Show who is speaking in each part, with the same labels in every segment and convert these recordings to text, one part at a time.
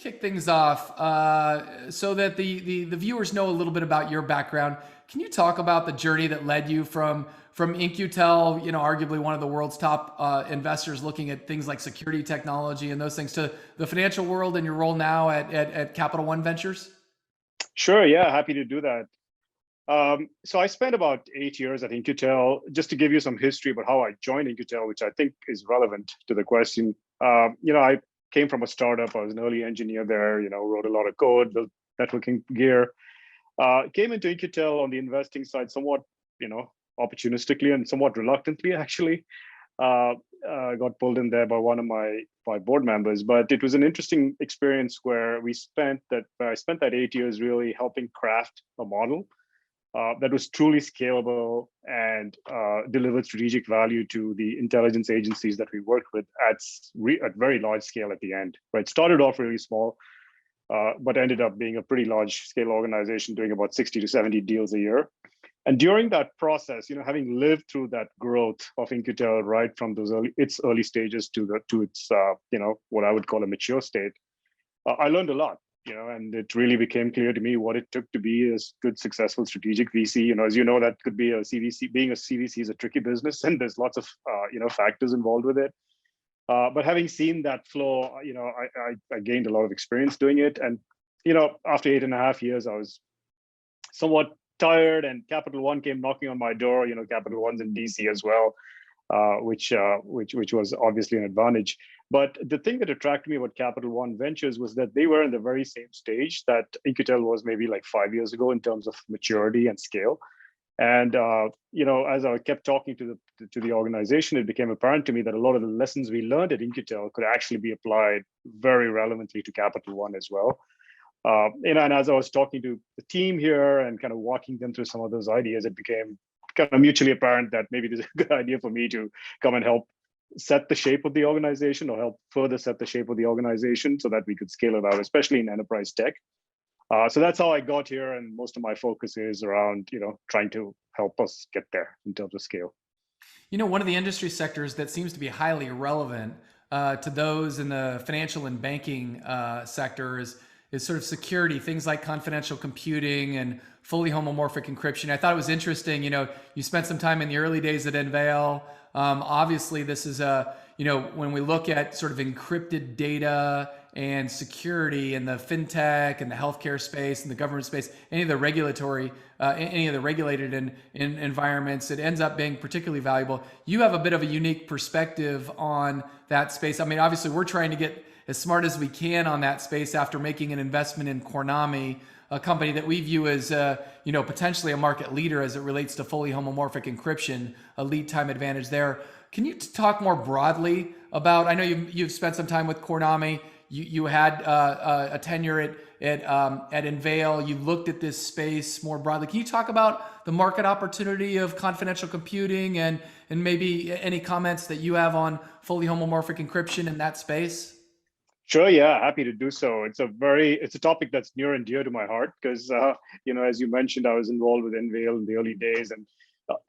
Speaker 1: kick things off so that the viewers know a little bit about your background. Can you talk about the journey that led you from In-Q-Tel, arguably one of the world's top investors looking at things like security technology and those things, to the financial world and your role now at Capital One Ventures?
Speaker 2: Sure, yeah, happy to do that. So I spent about 8 years at In-Q-Tel. Just to give you some history about how I joined In-Q-Tel, which I think is relevant to the question. I came from a startup. I was an early engineer there, wrote a lot of code, built networking gear. Came into In-Q-Tel on the investing side somewhat, opportunistically and somewhat reluctantly, actually. Got pulled in there by one of my board members, but it was an interesting experience where I spent that 8 years really helping craft a model that was truly scalable and delivered strategic value to the intelligence agencies that we worked with at very large scale at the end. Right, started off really small, but ended up being a pretty large scale organization doing about 60 to 70 deals a year. And during that process, having lived through that growth of In-Q-Tel right from its early stages to its what I would call a mature state, I learned a lot. And it really became clear to me what it took to be a good, successful strategic VC. As you know, that could be a CVC. Being a CVC is a tricky business, and there's lots of factors involved with it. But having seen that flow, I gained a lot of experience doing it. And after 8.5 years, I was somewhat tired, and Capital One came knocking on my door. Capital One's in DC as well, which was obviously an advantage. But the thing that attracted me about Capital One Ventures was that they were in the very same stage that In-Q-Tel was maybe like 5 years ago in terms of maturity and scale. And as I kept talking to the organization, it became apparent to me that a lot of the lessons we learned at In-Q-Tel could actually be applied very relevantly to Capital One as well. And as I was talking to the team here and kind of walking them through some of those ideas, it became kind of mutually apparent that maybe this is a good idea for me to come and help set the shape of the organization, or help further set the shape of the organization so that we could scale it out, especially in enterprise tech. So that's how I got here, and most of my focus is around trying to help us get there in terms of scale.
Speaker 1: One of the industry sectors that seems to be highly relevant to those in the financial and banking sector is sort of security, things like confidential computing and fully homomorphic encryption. I thought it was interesting. You spent some time in the early days at Unveil. Obviously, this is when we look at sort of encrypted data and security in the fintech and the healthcare space and the government space, any of the regulated environments, it ends up being particularly valuable. You have a bit of a unique perspective on that space. I mean, obviously, we're trying to get as smart as we can on that space after making an investment in Kornami, a company that we view as potentially a market leader as it relates to fully homomorphic encryption, a lead time advantage there. Can you talk more broadly about? I know you've spent some time with Kornami. You had a tenure at Unveil. You looked at this space more broadly. Can you talk about the market opportunity of confidential computing and maybe any comments that you have on fully homomorphic encryption in that space?
Speaker 2: Sure, yeah, happy to do so. It's a topic that's near and dear to my heart because, as you mentioned, I was involved with Unveil in the early days, and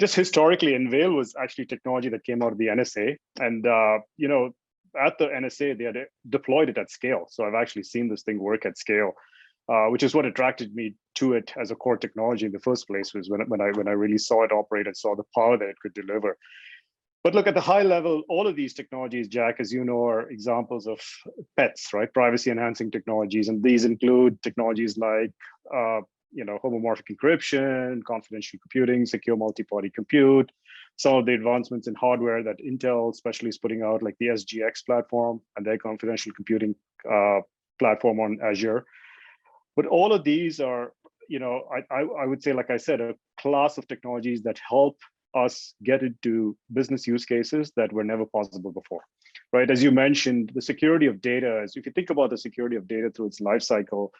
Speaker 2: just historically, Unveil was actually technology that came out of the NSA, and at the NSA they had deployed it at scale. So I've actually seen this thing work at scale, which is what attracted me to it as a core technology in the first place. Was when I really saw it operate and saw the power that it could deliver. But look, at the high level, all of these technologies, Jack, as you know, are examples of PETs, right? Privacy enhancing technologies. And these include technologies like, homomorphic encryption, confidential computing, secure multi-party compute, some of the advancements in hardware that Intel especially is putting out, like the SGX platform and their confidential computing platform on Azure. But all of these are, I would say, like I said, a class of technologies that help us get into business use cases that were never possible before, right? As you mentioned, the security of data, if you think about the security of data through its life cycle,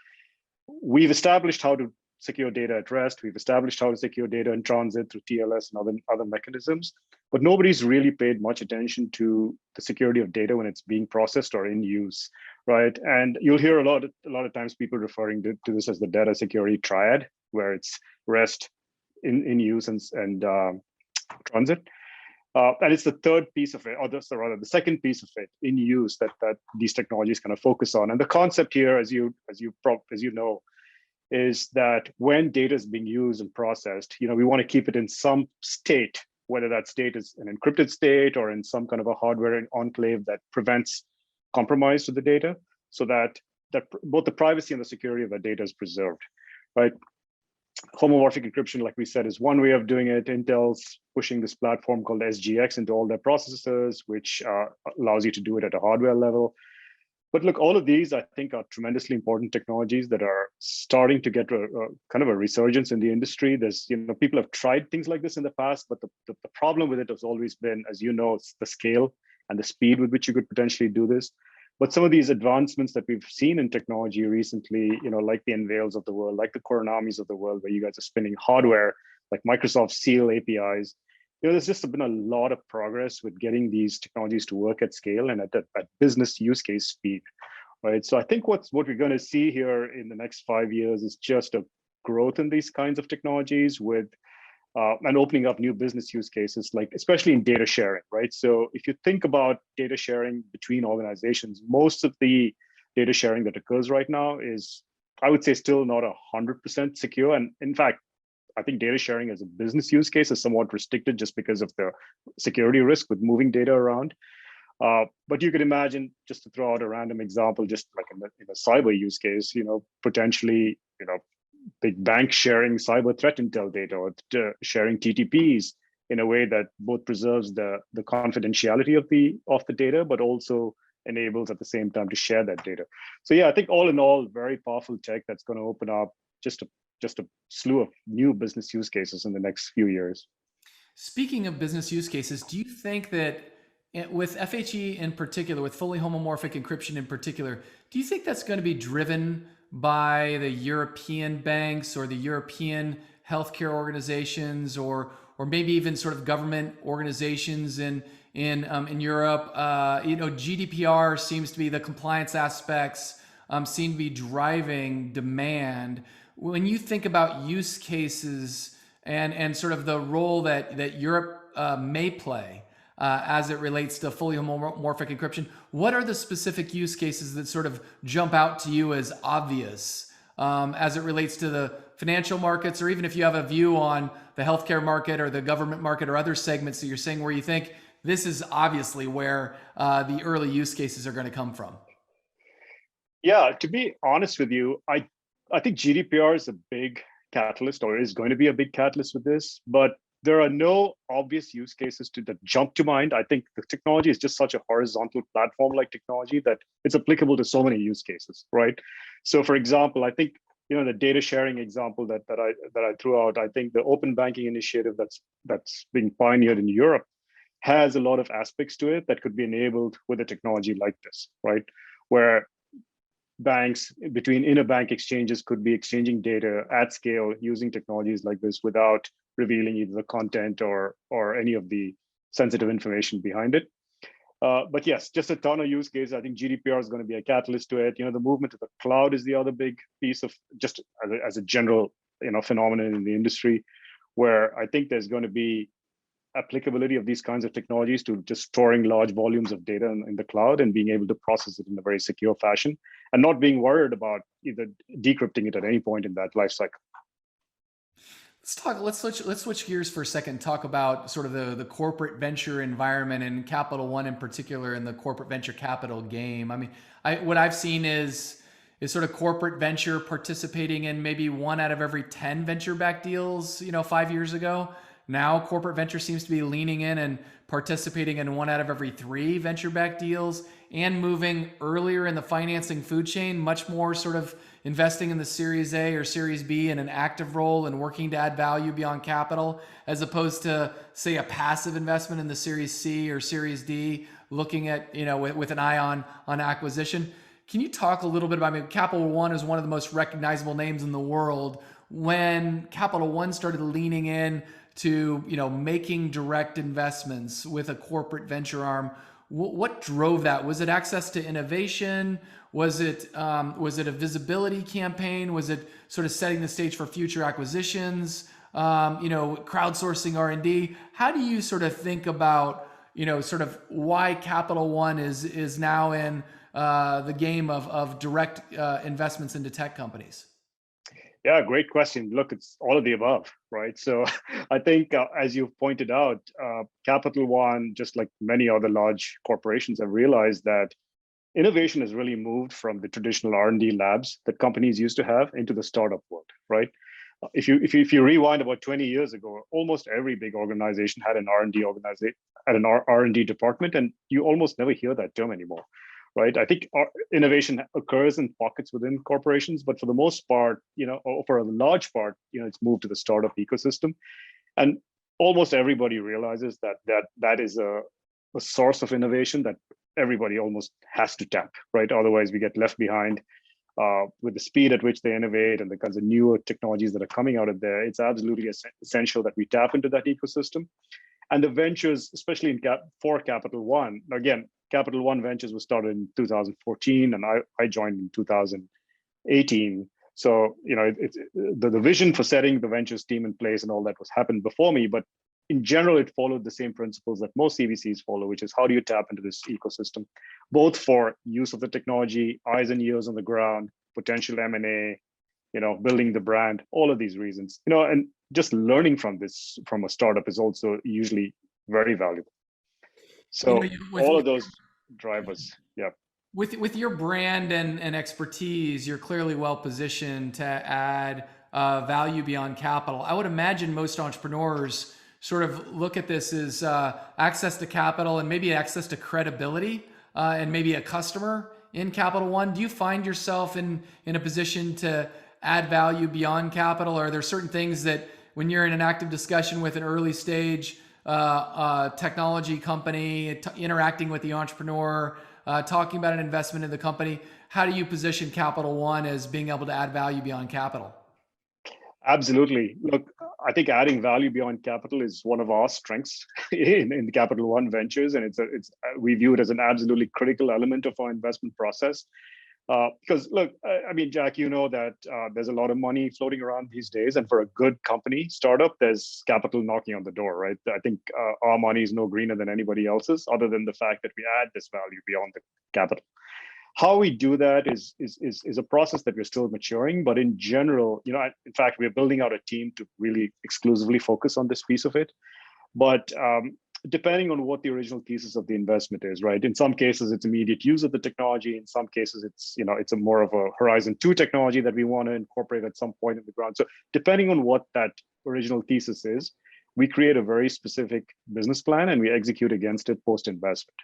Speaker 2: we've established how to secure data at rest. We've established how to secure data in transit through TLS and other mechanisms, but nobody's really paid much attention to the security of data when it's being processed or in use, right? And you'll hear a lot of times people referring to this as the data security triad, where it's rest, in use, and transit. And it's the third piece of it, or rather the second piece of it in use that these technologies kind of focus on. And the concept here, as you know, is that when data is being used and processed, we want to keep it in some state, whether that state is an encrypted state or in some kind of a hardware enclave that prevents compromise to the data, so that both the privacy and the security of the data is preserved, right? Homomorphic encryption, like we said, is one way of doing it. Intel's pushing this platform called SGX into all their processors, which allows you to do it at a hardware level. But look, all of these, I think, are tremendously important technologies that are starting to get kind of a resurgence in the industry. There's, people have tried things like this in the past, but the problem with it has always been, as you know, it's the scale and the speed with which you could potentially do this. But some of these advancements that we've seen in technology recently, like the Unveils of the world, like the Coronamis of the world, where you guys are spinning hardware, like Microsoft Seal APIs, there's just been a lot of progress with getting these technologies to work at scale and at business use case speed, right? So I think what we're going to see here in the next 5 years is just a growth in these kinds of technologies with and opening up new business use cases, like especially in data sharing, right? So if you think about data sharing between organizations, most of the data sharing that occurs right now is, I would say, still not 100% secure. And in fact, I think data sharing as a business use case is somewhat restricted just because of the security risk with moving data around. But you could imagine, just to throw out a random example, just like in a cyber use case, potentially, big bank sharing cyber threat intel data or sharing TTPs in a way that both preserves the confidentiality of the data, but also enables at the same time to share that data. So yeah, I think all in all, very powerful tech that's going to open up just a slew of new business use cases in the next few years.
Speaker 1: Speaking of business use cases, do you think that with FHE in particular, with fully homomorphic encryption in particular, do you think that's going to be driven by the European banks or the European healthcare organizations, or maybe even sort of government organizations in Europe? GDPR seems to be, the compliance aspects seem to be driving demand. When you think about use cases and sort of the role that Europe may play as it relates to fully homomorphic encryption, what are the specific use cases that sort of jump out to you as obvious as it relates to the financial markets, or even if you have a view on the healthcare market or the government market or other segments that you're saying where you think this is obviously where the early use cases are going to come from?
Speaker 2: Yeah, to be honest with you, I think GDPR is a big catalyst, or is going to be a big catalyst with this, but there are no obvious use cases that jump to mind. I think the technology is just such a horizontal platform-like technology that it's applicable to so many use cases, right? So, for example, I think the data sharing example that I threw out, I think the open banking initiative that's being pioneered in Europe has a lot of aspects to it that could be enabled with a technology like this, right? Where banks between interbank exchanges could be exchanging data at scale using technologies like this without revealing either the content or any of the sensitive information behind it. But yes, just a ton of use cases. I think GDPR is going to be a catalyst to it. The movement to the cloud is the other big piece of, just as a general phenomenon in the industry, where I think there's going to be applicability of these kinds of technologies to just storing large volumes of data in the cloud and being able to process it in a very secure fashion and not being worried about either decrypting it at any point in that life cycle.
Speaker 1: Let's switch gears for a second. Talk about sort of the corporate venture environment and Capital One in particular, in the corporate venture capital game. I mean, what I've seen is sort of corporate venture participating in maybe 1 out of every 10 venture-backed deals. 5 years ago. Now corporate venture seems to be leaning in and participating in 1 out of every 3 venture-backed deals, and moving earlier in the financing food chain, much more sort of investing in the Series A or Series B in an active role and working to add value beyond capital, as opposed to, say, a passive investment in the Series C or Series D, looking at, with an eye on acquisition. Can you talk a little bit about, Capital One is one of the most recognizable names in the world. When Capital One started leaning in to, making direct investments with a corporate venture arm, what drove that? Was it access to innovation? Was it a visibility campaign? Was it sort of setting the stage for future acquisitions? crowdsourcing R&D. How do you sort of think about, sort of why Capital One is now in the game of direct investments into tech companies?
Speaker 2: Yeah, great question. Look, it's all of the above, right? So I think, as you pointed out, Capital One, just like many other large corporations, have realized that innovation has really moved from the traditional R&D labs that companies used to have into the startup world, right? If you rewind about 20 years ago, almost every big organization had an R&D organization, had an R&D department, and you almost never hear that term anymore, right? I think innovation occurs in pockets within corporations, but for the most part, or for a large part, it's moved to the startup ecosystem, and almost everybody realizes that is a source of innovation that everybody almost has to tap, right? Otherwise, we get left behind. With the speed at which they innovate and the kinds of newer technologies that are coming out of there, it's absolutely essential that we tap into that ecosystem. And the ventures, especially for Capital One, again, Capital One Ventures was started in 2014, and I joined in 2018. So it's the vision for setting the ventures team in place and all that was happened before me, but in general, it followed the same principles that most CVCs follow, which is how do you tap into this ecosystem, both for use of the technology, eyes and ears on the ground, potential M&A, building the brand, all of these reasons, and just learning from this from a startup is also usually very valuable. So all of those drivers, yeah.
Speaker 1: With your brand and expertise, you're clearly well positioned to add value beyond capital. I would imagine most entrepreneurs sort of look at this as access to capital and maybe access to credibility and maybe a customer in Capital One. Do you find yourself in a position to add value beyond capital? Or are there certain things that when you're in an active discussion with an early stage technology company, interacting with the entrepreneur, talking about an investment in the company, how do you position Capital One as being able to add value beyond capital?
Speaker 2: Absolutely. Look, I think adding value beyond capital is one of our strengths in the Capital One Ventures, and we view it as an absolutely critical element of our investment process. Because look, I mean, Jack, that there's a lot of money floating around these days, and for a good company startup, there's capital knocking on the door, right? I think our money is no greener than anybody else's, other than the fact that we add this value beyond the capital. How we do that is a process that we're still maturing, but in general, in fact, we're building out a team to really exclusively focus on this piece of it. But depending on what the original thesis of the investment is, right? In some cases, it's immediate use of the technology. In some cases, it's a more of a Horizon 2 technology that we want to incorporate at some point in the ground. So depending on what that original thesis is, we create a very specific business plan and we execute against it post-investment,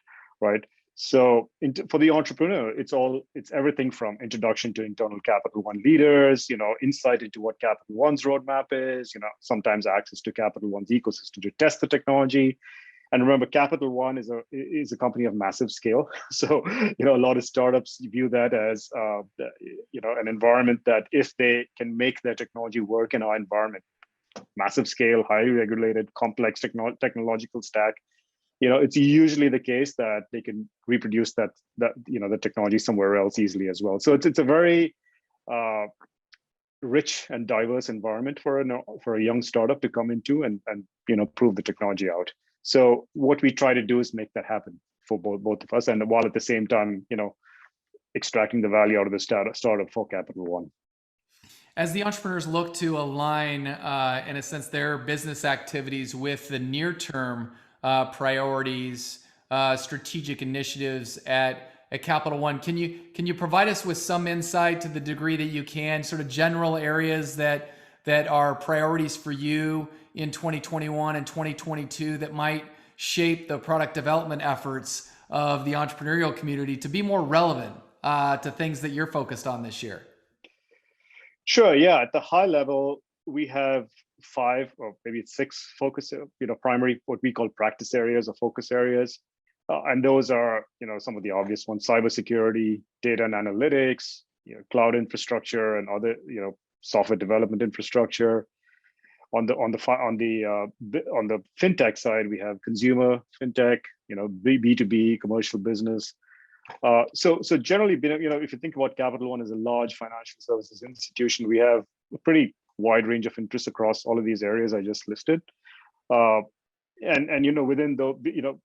Speaker 2: right? So for the entrepreneur, it's everything from introduction to internal Capital One leaders, insight into what Capital One's roadmap is, sometimes access to Capital One's ecosystem to test the technology. And remember, Capital One is a company of massive scale. So, a lot of startups view that as, an environment that if they can make their technology work in our environment, massive scale, highly regulated, complex technological stack, it's usually the case that they can reproduce the technology somewhere else easily as well. So it's a very rich and diverse environment for a young startup to come into and prove the technology out. So what we try to do is make that happen for both of us, and while at the same time, extracting the value out of the startup for Capital One.
Speaker 1: As the entrepreneurs look to align, in a sense, their business activities with the near-term priorities, strategic initiatives at Capital One, can you provide us with some insight to the degree that you can, sort of general areas that are priorities for you in 2021 and 2022 that might shape the product development efforts of the entrepreneurial community to be more relevant to things that you're focused on this year?
Speaker 2: Sure. Yeah. At the high level, we have 5 or maybe 6 focus, primary, what we call practice areas or focus areas. And those are, some of the obvious ones: cybersecurity, data and analytics, cloud infrastructure, and other, software development infrastructure. On the fintech side, we have consumer fintech, B2B, commercial business. So generally, if you think about Capital One as a large financial services institution, we have a pretty wide range of interests across all of these areas I just listed. Uh, and within the,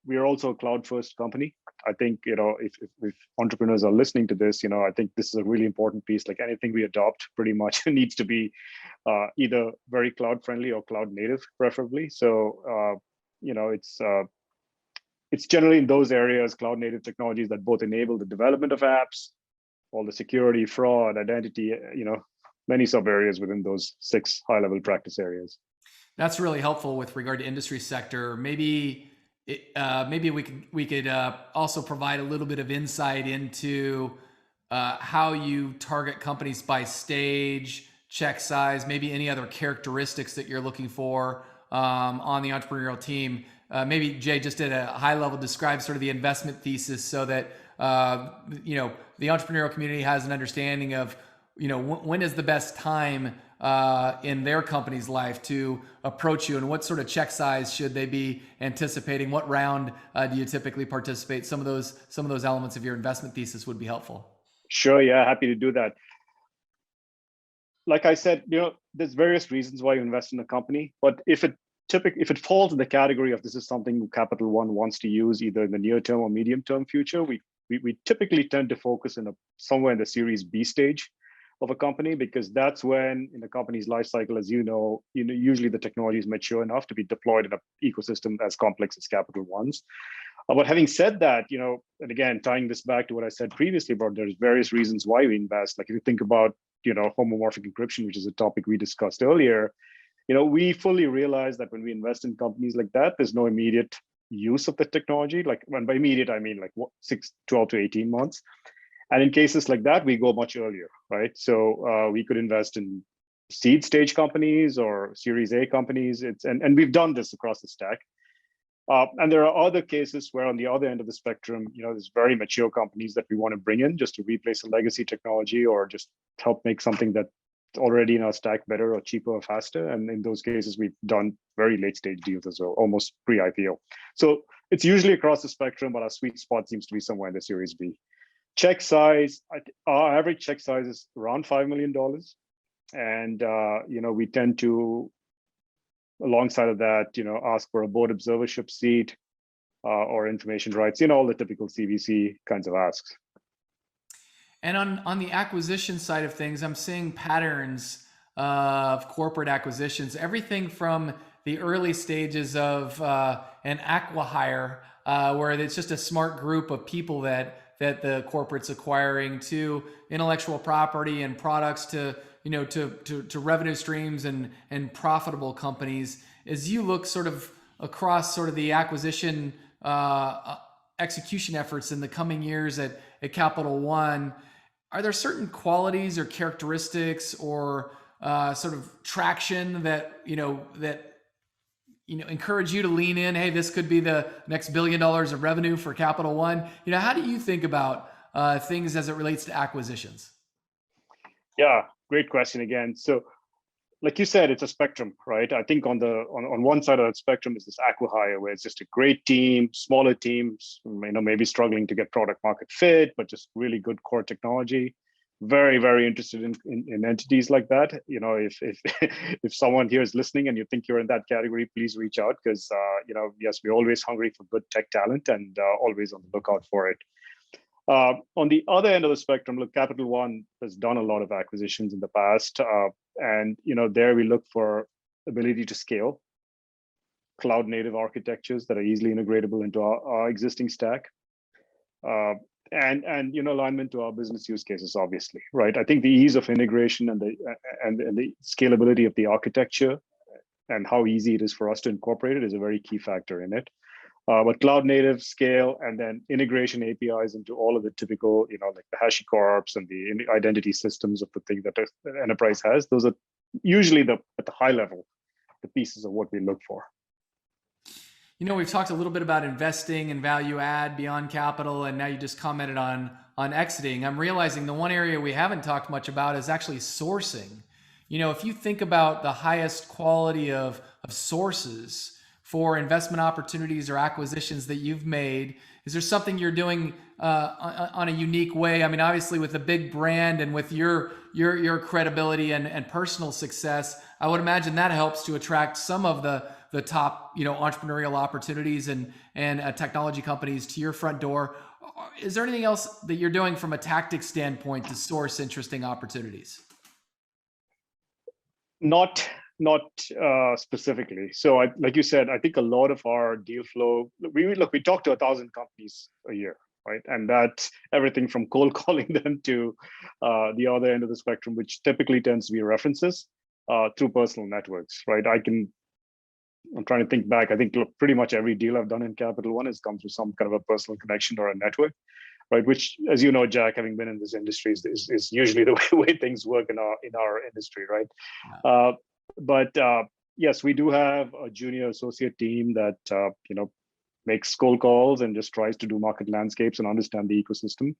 Speaker 2: we are also a cloud first company. I think, if entrepreneurs are listening to this, I think this is a really important piece. Like anything we adopt pretty much needs to be either very cloud friendly or cloud native, preferably. So it's generally in those areas, cloud native technologies that both enable the development of apps, all the security, fraud, identity, many sub areas within those 6 high level practice areas.
Speaker 1: That's really helpful with regard to industry sector. Maybe we could also provide a little bit of insight into how you target companies by stage, check size, maybe any other characteristics that you're looking for on the entrepreneurial team. Maybe Jay just did a high level describe sort of the investment thesis so that the entrepreneurial community has an understanding of when is the best time in their company's life to approach you, and what sort of check size should they be anticipating? What round do you typically participate? Some of those elements of your investment thesis would be helpful.
Speaker 2: Sure, yeah, happy to do that. Like I said, there's various reasons why you invest in a company, but if it falls in the category of this is something Capital One wants to use either in the near term or medium term future, we typically tend to focus somewhere in the Series B stage of a company, because that's when in the company's life cycle, as usually the technology is mature enough to be deployed in an ecosystem as complex as Capital One's. But having said that, and again, tying this back to what I said previously about there's various reasons why we invest. Like if you think about, homomorphic encryption, which is a topic we discussed earlier, we fully realize that when we invest in companies like that, there's no immediate use of the technology. Like when by immediate, I mean like 12 to 18 months. And in cases like that, we go much earlier, right? So we could invest in seed stage companies or Series A companies. And we've done this across the stack. And there are other cases where on the other end of the spectrum, there's very mature companies that we want to bring in just to replace a legacy technology or just help make something that's already in our stack better or cheaper or faster. And in those cases, we've done very late stage deals as well, almost pre-IPO. So it's usually across the spectrum, but our sweet spot seems to be somewhere in the Series B. Check size, our average check size is around $5 million. And, we tend to, alongside of that, ask for a board observership seat or information rights, all the typical CVC kinds of asks.
Speaker 1: And on the acquisition side of things, I'm seeing patterns of corporate acquisitions, everything from the early stages of an acquihire, where it's just a smart group of people that the corporate's acquiring, to intellectual property and products, to revenue streams and profitable companies. As you look sort of across sort of the acquisition execution efforts in the coming years at Capital One, are there certain qualities or characteristics or sort of traction that encourage you to lean in? Hey, this could be the next $1 billion of revenue for Capital One. How do you think about things as it relates to acquisitions?
Speaker 2: Yeah, great question again. So, like you said, it's a spectrum, right? I think on one side of that spectrum is this acquihire, where it's just a great team, smaller teams, maybe struggling to get product market fit, but just really good core technology. Very, very interested in entities like that. If someone here is listening and you think you're in that category, please reach out, because yes, we're always hungry for good tech talent and always on the lookout for it. On the other end of the spectrum, look, Capital One has done a lot of acquisitions in the past, and there we look for ability to scale, cloud native architectures that are easily integratable into our existing stack. And alignment to our business use cases, obviously, right? I think the ease of integration and the scalability of the architecture and how easy it is for us to incorporate it is a very key factor in it. But cloud native scale and then integration APIs into all of the typical, like the HashiCorps and the identity systems of the thing that the enterprise has. Those are usually at the high level, the pieces of what we look for.
Speaker 1: We've talked a little bit about investing and value add beyond capital, and now you just commented on exiting. I'm realizing the one area we haven't talked much about is actually sourcing. If you think about the highest quality of sources for investment opportunities or acquisitions that you've made, Is there something you're doing on a unique way? I mean, obviously with a big brand and with your credibility and personal success, I would imagine that helps to attract some of the top, entrepreneurial opportunities and technology companies to your front door. Is there anything else that you're doing from a tactics standpoint to source interesting opportunities?
Speaker 2: Not specifically. So, like you said, I think a lot of our deal flow. We talk to 1,000 companies a year, right? And that's everything from cold calling them to the other end of the spectrum, which typically tends to be references through personal networks, right? I'm trying to think back. I think pretty much every deal I've done in Capital One has come through some kind of a personal connection or a network, right? Which, as you know, Jack, having been in this industry, is usually the way things work in our industry, right?
Speaker 1: Yeah.
Speaker 2: But yes, we do have a junior associate team that makes cold calls and just tries to do market landscapes and understand the ecosystem,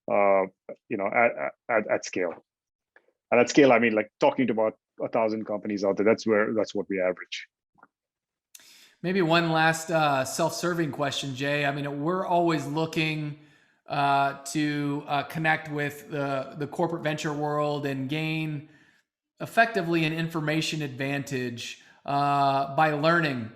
Speaker 2: at scale. And at scale, I mean, like talking to about 1,000 companies out there. That's what we average.
Speaker 1: Maybe one last self-serving question, Jay. I mean, we're always looking to connect with the corporate venture world and gain effectively an information advantage by learning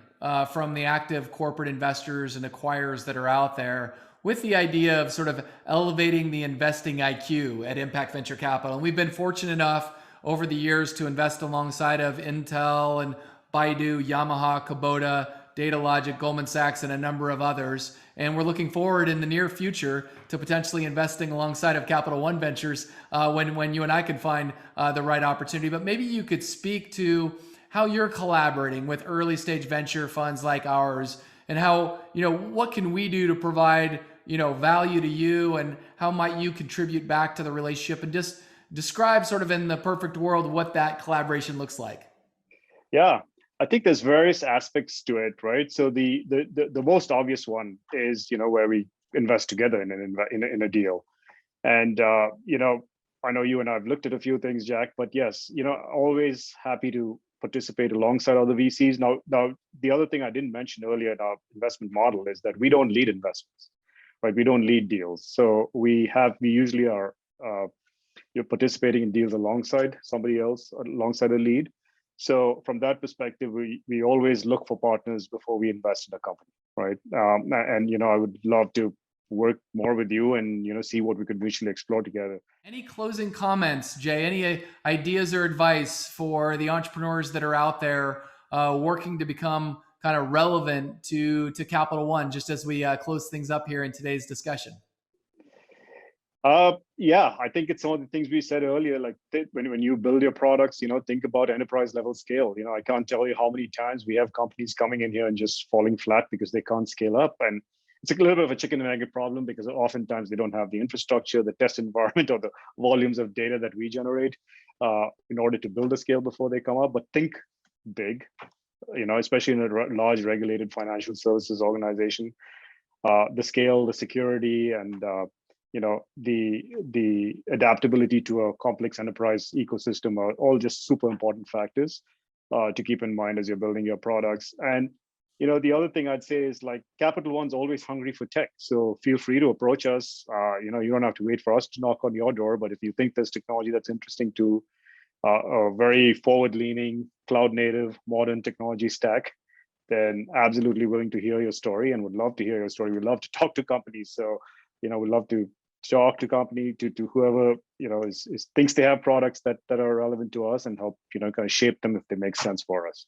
Speaker 1: from the active corporate investors and acquirers that are out there, with the idea of sort of elevating the investing IQ at Impact Venture Capital. And we've been fortunate enough over the years to invest alongside of Intel and Baidu, Yamaha, Kubota, Datalogic, Goldman Sachs, and a number of others. And we're looking forward in the near future to potentially investing alongside of Capital One Ventures when you and I can find the right opportunity. But maybe you could speak to how you're collaborating with early stage venture funds like ours, and how, what can we do to provide, value to you, and how might you contribute back to the relationship, and just describe sort of in the perfect world what that collaboration looks like.
Speaker 2: Yeah. I think there's various aspects to it, right? So the most obvious one is where we invest together in a deal, and I know you and I've looked at a few things, Jack, but yes, always happy to participate alongside other VCs. Now the other thing I didn't mention earlier in our investment model is that we don't lead investments, right? We don't lead deals, so we usually are you're participating in deals alongside somebody else, alongside a lead. So from that perspective, we always look for partners before we invest in a company, right? And I would love to work more with you and see what we could mutually explore together.
Speaker 1: Any closing comments, Jay? Any ideas or advice for the entrepreneurs that are out there working to become kind of relevant to Capital One, just as we close things up here in today's discussion?
Speaker 2: Yeah, I think it's some of the things we said earlier, like when you build your products, think about enterprise level scale. I can't tell you how many times we have companies coming in here and just falling flat because they can't scale up. And it's a little bit of a chicken and egg problem, because oftentimes they don't have the infrastructure, the test environment, or the volumes of data that we generate in order to build a scale before they come up. But think big, especially in a large regulated financial services organization. The scale, the security, and the adaptability to a complex enterprise ecosystem are all just super important factors to keep in mind as you're building your products. And the other thing I'd say is, like, Capital One's always hungry for tech, so feel free to approach us. You don't have to wait for us to knock on your door, but if you think there's technology that's interesting to a very forward-leaning, cloud-native, modern technology stack, then absolutely willing to hear your story, and would love to hear your story. We'd love to talk to companies. So we'd love to talk to company, to whoever thinks they have products that are relevant to us, and help kind of shape them if they make sense for us.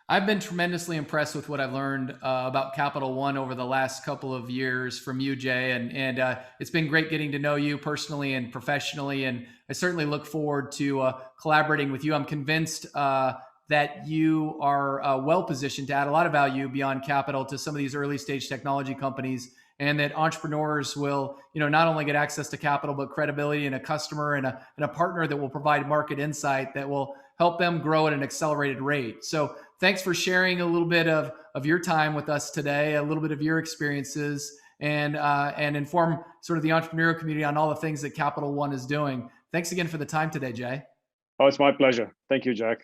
Speaker 1: I've been tremendously impressed with what I've learned about Capital One over the last couple of years from you, Jay, and it's been great getting to know you personally and professionally, and I certainly look forward to collaborating with you. I'm convinced that you are well positioned to add a lot of value beyond capital to some of these early stage technology companies, and that entrepreneurs will, not only get access to capital, but credibility, and a customer and a partner that will provide market insight that will help them grow at an accelerated rate. So thanks for sharing a little bit of your time with us today, a little bit of your experiences, and inform sort of the entrepreneurial community on all the things that Capital One is doing. Thanks again for the time today, Jay.
Speaker 2: Oh, it's my pleasure. Thank you, Jack.